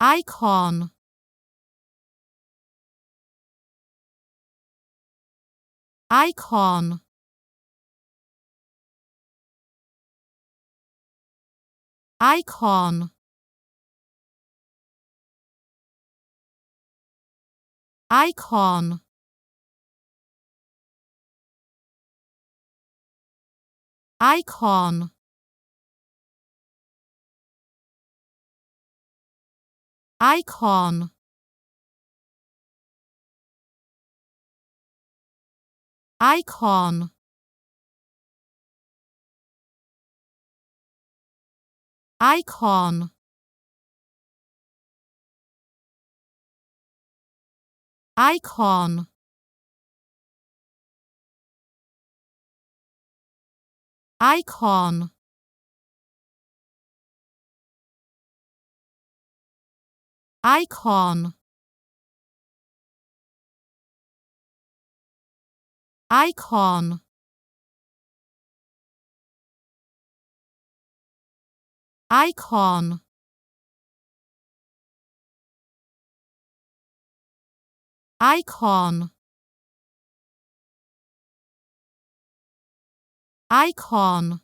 Eickhorn, Eickhorn, Eickhorn, Eickhorn, Eickhorn, Eickhorn, Eickhorn, Eickhorn, Eickhorn, Eickhorn, Eickhorn, Eickhorn, Eickhorn, Eickhorn, Eickhorn,